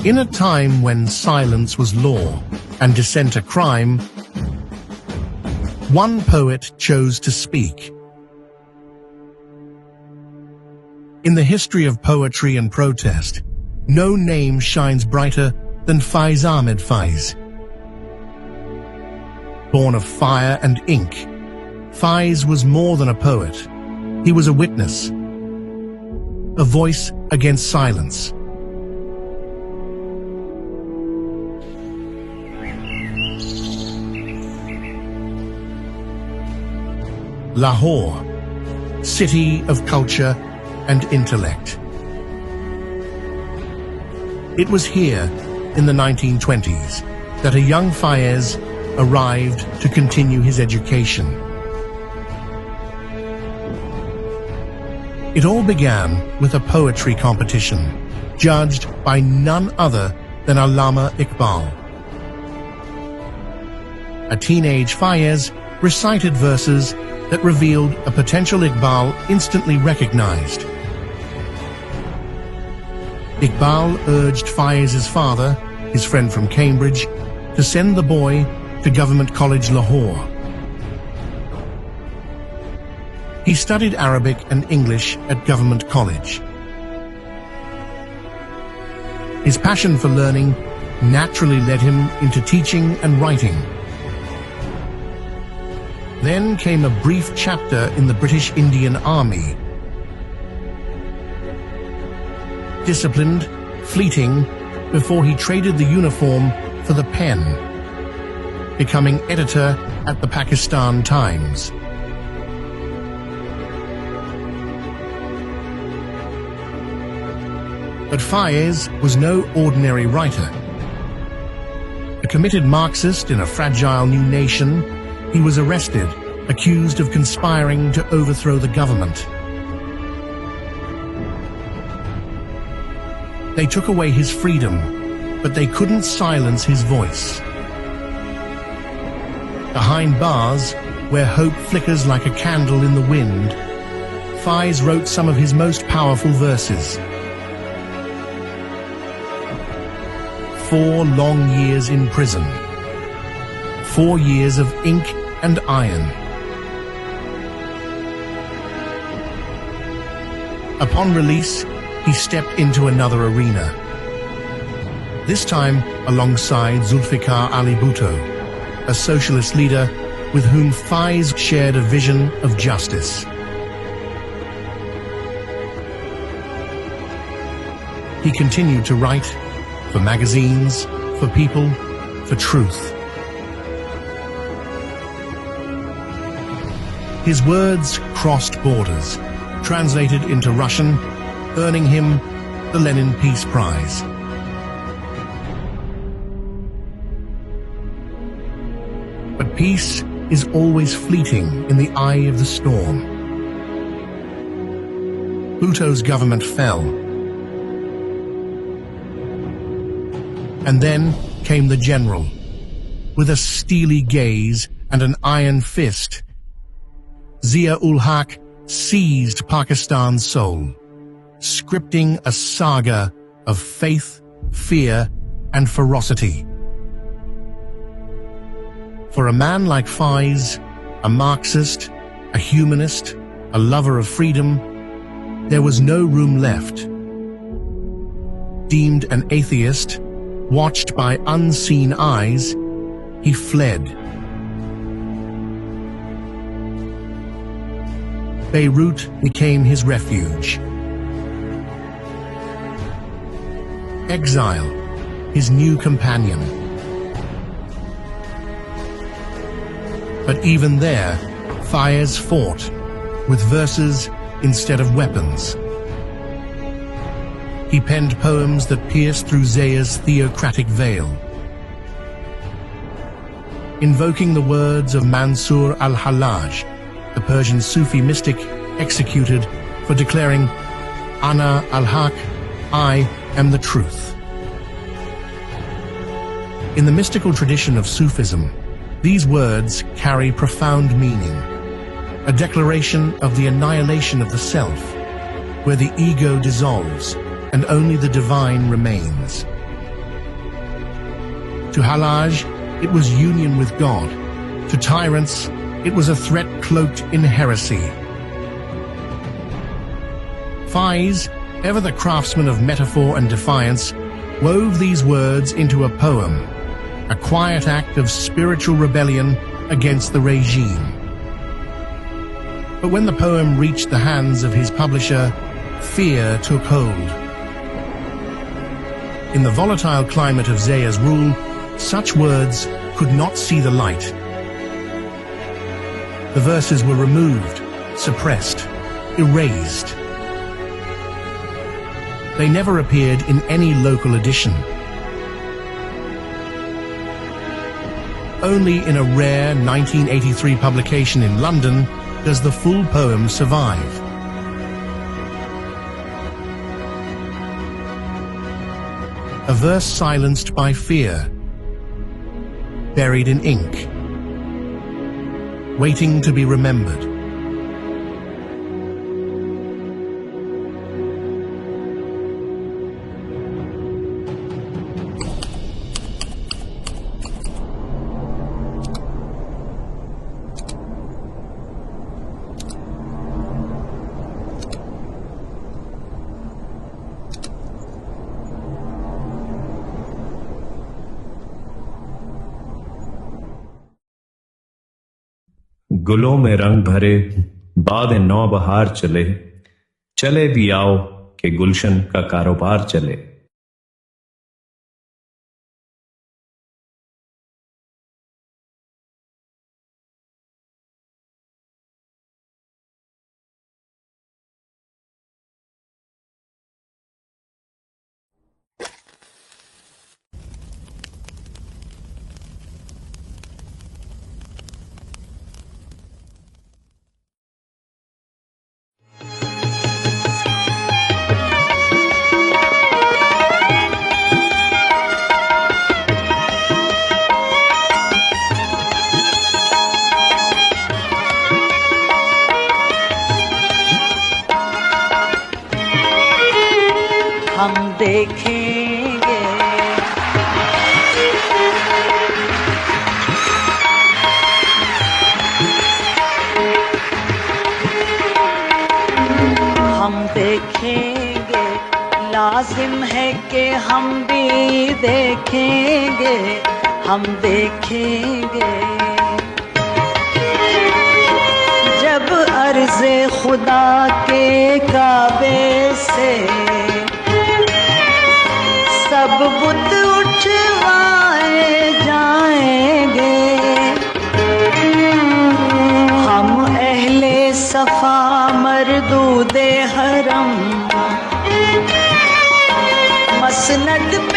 In a time when silence was law and dissent a crime, one poet chose to speak. In the history of poetry and protest, no name shines brighter than Faiz Ahmed Faiz. Born of fire and ink, Faiz was more than a poet. He was a witness, a voice against silence. Lahore, city of culture and intellect. It was here, in the 1920s, that a young Faiz arrived to continue his education. It all began with a poetry competition, judged by none other than Allama Iqbal. A teenage Faiz recited verses that revealed a potential Iqbal instantly recognized. Iqbal urged Faiz's father, his friend from Cambridge, to send the boy to Government College Lahore. He studied Arabic and English at Government College. His passion for learning naturally led him into teaching and writing. Then came a brief chapter in the British Indian Army. Disciplined, fleeting, before he traded the uniform for the pen, becoming editor at the Pakistan Times. But Faiz was no ordinary writer. A committed Marxist in a fragile new nation, he was arrested, accused of conspiring to overthrow the government. They took away his freedom, but they couldn't silence his voice. Behind bars, where hope flickers like a candle in the wind, Faiz wrote some of his most powerful verses. 4 long years in prison. 4 years of ink and iron. Upon release, he stepped into another arena. This time alongside Zulfikar Ali Bhutto, a socialist leader with whom Faiz shared a vision of justice. He continued to write for magazines, for people, for truth. His words crossed borders, translated into Russian, earning him the Lenin Peace Prize. But peace is always fleeting in the eye of the storm. Bhutto's government fell. And then came the general, with a steely gaze and an iron fist. Zia-ul-Haq seized Pakistan's soul, scripting a saga of faith, fear, and ferocity. For a man like Faiz, a Marxist, a humanist, a lover of freedom, there was no room left. Deemed an atheist, watched by unseen eyes, he fled. Beirut became his refuge. Exile, his new companion. But even there, Faiz fought, with verses instead of weapons. He penned poems that pierced through Zaya's theocratic veil. Invoking the words of Mansur al-Hallaj, the Persian Sufi mystic, executed for declaring, Ana al-Haq, I am the truth. In the mystical tradition of Sufism, these words carry profound meaning, a declaration of the annihilation of the self, where the ego dissolves and only the divine remains. To Hallaj, it was union with God. To tyrants, it was a threat cloaked in heresy. Faiz, ever the craftsman of metaphor and defiance, wove these words into a poem, a quiet act of spiritual rebellion against the regime. But when the poem reached the hands of his publisher, fear took hold. In the volatile climate of Zaya's rule, such words could not see the light. The verses were removed, suppressed, erased. They never appeared in any local edition. Only in a rare 1983 publication in London does the full poem survive. A verse silenced by fear, buried in ink, waiting to be remembered. गुलों में रंग भरे बाद नौ बहार चले, चले भी आओ कि गुलशन का कारोबार चले। हम देखेंगे हम देखेंगे, लाजिम है कि हम भी देखेंगे, हम देखेंगे। जब अर्ज़े खुदा के काबे से सब बुत उठवाए जाएंगे, हम अहले सफा मरदूदे हरम मसनद